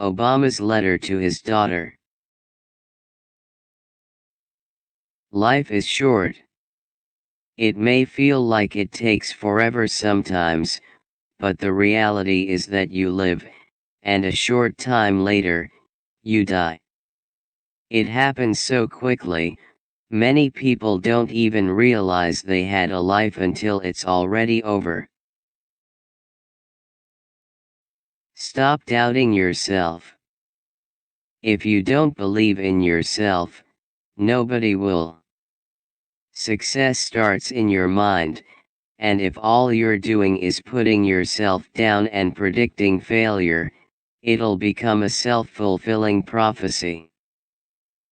Obama's letter to his daughter. Life is short. It may feel like it takes forever sometimes, but the reality is that you live, and a short time later, you die. It happens so quickly, many people don't even realize they had a life until it's already over. Stop doubting yourself. If you don't believe in yourself, nobody will. Success starts in your mind, and if all you're doing is putting yourself down and predicting failure, it'll become a self-fulfilling prophecy.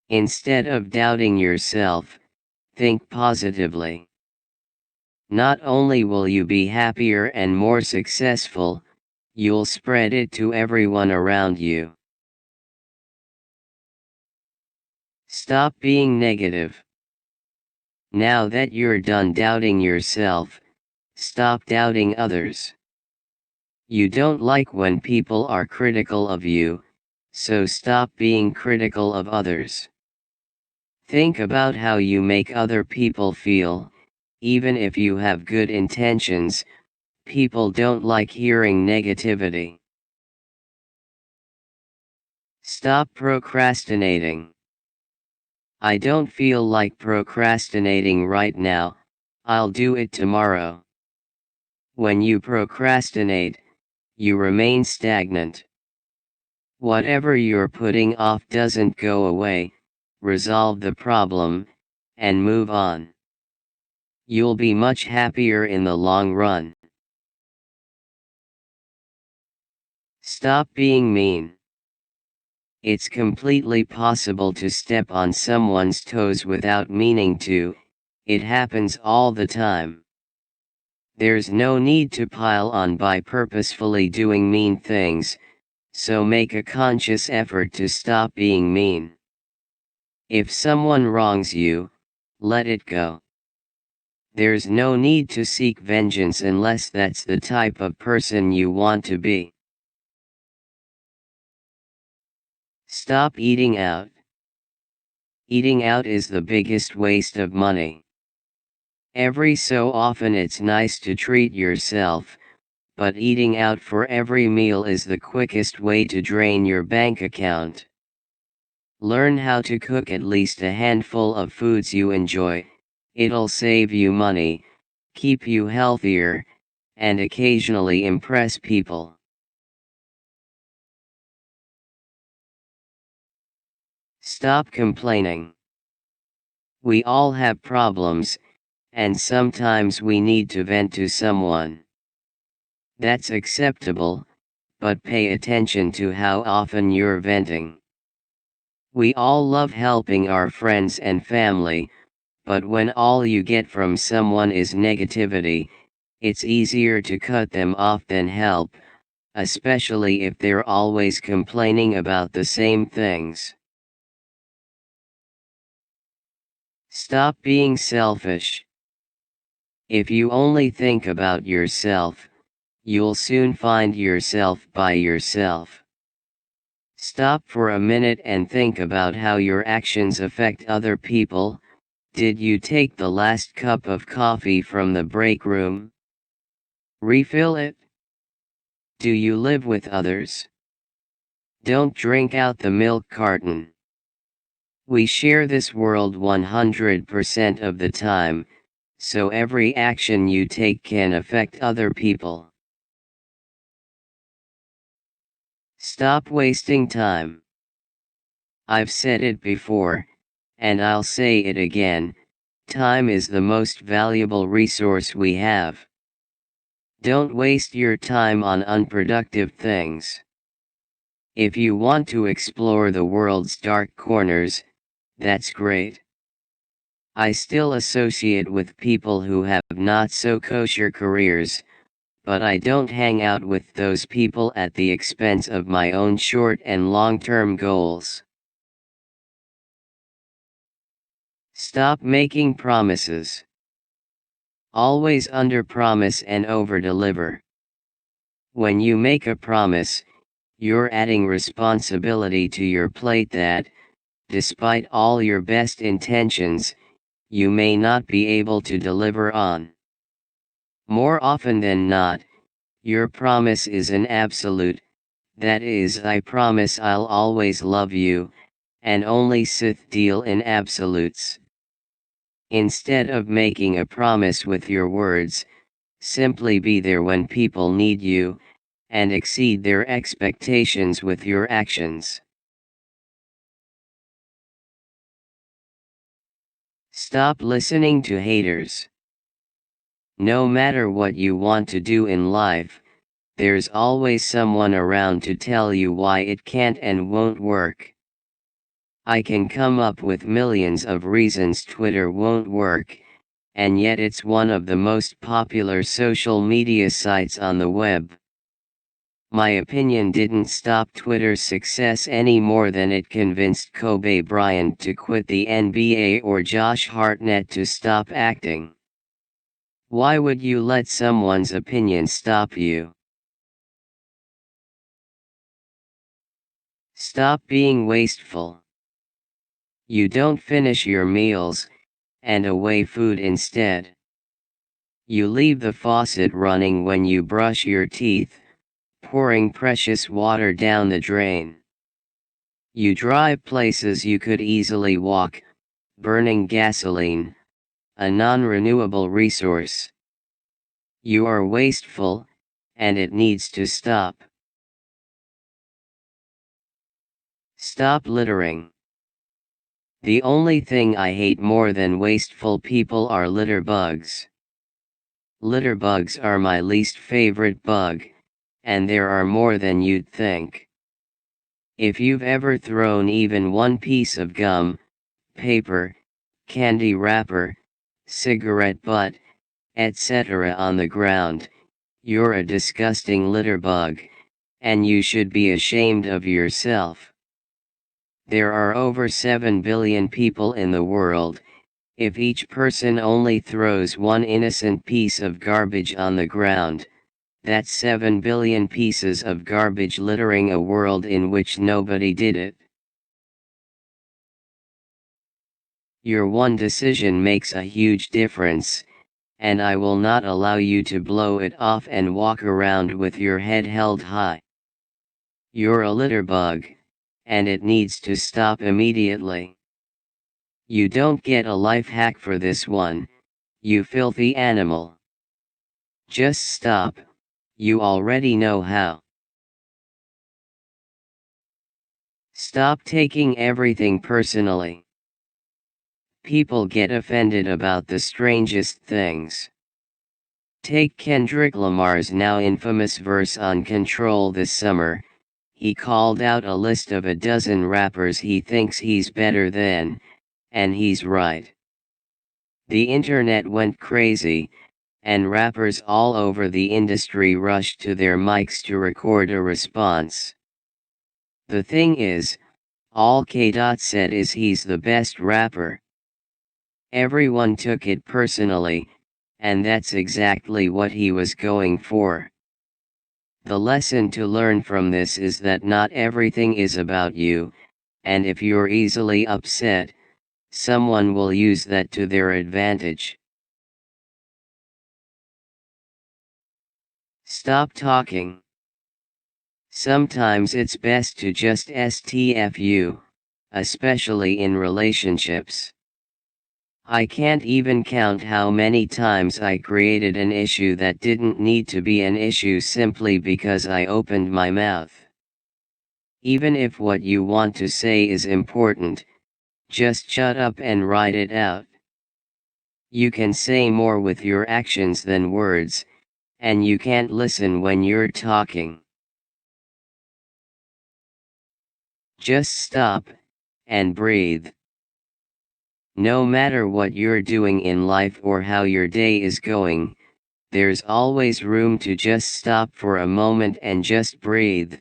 Instead of doubting yourself, think positively. Not only will you be happier and more successful, you'll spread it to everyone around you. Stop being negative. Now that you're done doubting yourself, stop doubting others. You don't like when people are critical of you, so stop being critical of others. Think about how you make other people feel. Even if you have good intentions, people don't like hearing negativity. Stop procrastinating. I don't feel like procrastinating right now, I'll do it tomorrow. When you procrastinate, you remain stagnant. Whatever you're putting off doesn't go away. Resolve the problem, and move on. You'll be much happier in the long run. Stop being mean. It's completely possible to step on someone's toes without meaning to. It happens all the time. There's no need to pile on by purposefully doing mean things, so make a conscious effort to stop being mean. If someone wrongs you, let it go. There's no need to seek vengeance unless that's the type of person you want to be. Stop eating out. Eating out is the biggest waste of money. Every so often it's nice to treat yourself, but eating out for every meal is the quickest way to drain your bank account. Learn how to cook at least a handful of foods you enjoy. It'll save you money, keep you healthier, and occasionally impress people. Stop complaining. We all have problems, and sometimes we need to vent to someone. That's acceptable, but pay attention to how often you're venting. We all love helping our friends and family, but when all you get from someone is negativity, it's easier to cut them off than help, especially if they're always complaining about the same things. Stop being selfish. If you only think about yourself, you'll soon find yourself by yourself. Stop for a minute and think about how your actions affect other people. Did you take the last cup of coffee from the break room? Refill it? Do you live with others? Don't drink out the milk carton. We share this world 100% of the time, so every action you take can affect other people. Stop wasting time. I've said it before, and I'll say it again, time is the most valuable resource we have. Don't waste your time on unproductive things. If you want to explore the world's dark corners, that's great. I still associate with people who have not so kosher careers, but I don't hang out with those people at the expense of my own short and long-term goals. Stop making promises. Always under-promise and over-deliver. When you make a promise, you're adding responsibility to your plate that, despite all your best intentions, you may not be able to deliver on. More often than not, your promise is an absolute, that is, I promise I'll always love you, and only Sith deal in absolutes. Instead of making a promise with your words, simply be there when people need you, and exceed their expectations with your actions. Stop listening to haters. No matter what you want to do in life, there's always someone around to tell you why it can't and won't work. I can come up with millions of reasons Twitter won't work, and yet it's one of the most popular social media sites on the web. My opinion didn't stop Twitter's success any more than it convinced Kobe Bryant to quit the NBA or Josh Hartnett to stop acting. Why would you let someone's opinion stop you? Stop being wasteful. You don't finish your meals, and away food instead. You leave the faucet running when you brush your teeth, pouring precious water down the drain. You drive places you could easily walk, burning gasoline, a non-renewable resource. You are wasteful, and it needs to stop. Stop littering. The only thing I hate more than wasteful people are litter bugs. Litter bugs are my least favorite bug, and there are more than you'd think. If you've ever thrown even one piece of gum, paper, candy wrapper, cigarette butt, etc. on the ground, you're a disgusting litter bug, and you should be ashamed of yourself. There are over 7 billion people in the world. If each person only throws one innocent piece of garbage on the ground, that's 7 billion pieces of garbage littering a world in which nobody did it. Your one decision makes a huge difference, and I will not allow you to blow it off and walk around with your head held high. You're a litter bug, and it needs to stop immediately. You don't get a life hack for this one, you filthy animal. Just stop, you already know how. Stop taking everything personally. People get offended about the strangest things. Take Kendrick Lamar's now infamous verse on Control this summer. He called out a list of a dozen rappers he thinks he's better than, and he's right. The internet went crazy, and rappers all over the industry rushed to their mics to record a response. The thing is, all K. said is he's the best rapper. Everyone took it personally, and that's exactly what he was going for. The lesson to learn from this is that not everything is about you, and if you're easily upset, someone will use that to their advantage. Stop talking. Sometimes it's best to just STFU, especially in relationships. I can't even count how many times I created an issue that didn't need to be an issue simply because I opened my mouth. Even if what you want to say is important, just shut up and write it out. You can say more with your actions than words, and you can't listen when you're talking. Just stop, and breathe. No matter what you're doing in life or how your day is going, there's always room to just stop for a moment and just breathe.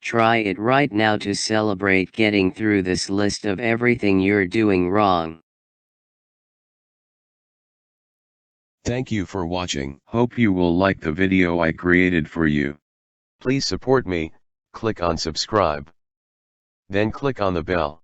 Try it right now to celebrate getting through this list of everything you're doing wrong. Thank you for watching. Hope you will like the video I created for you. Please support me, click on subscribe. Then click on the bell.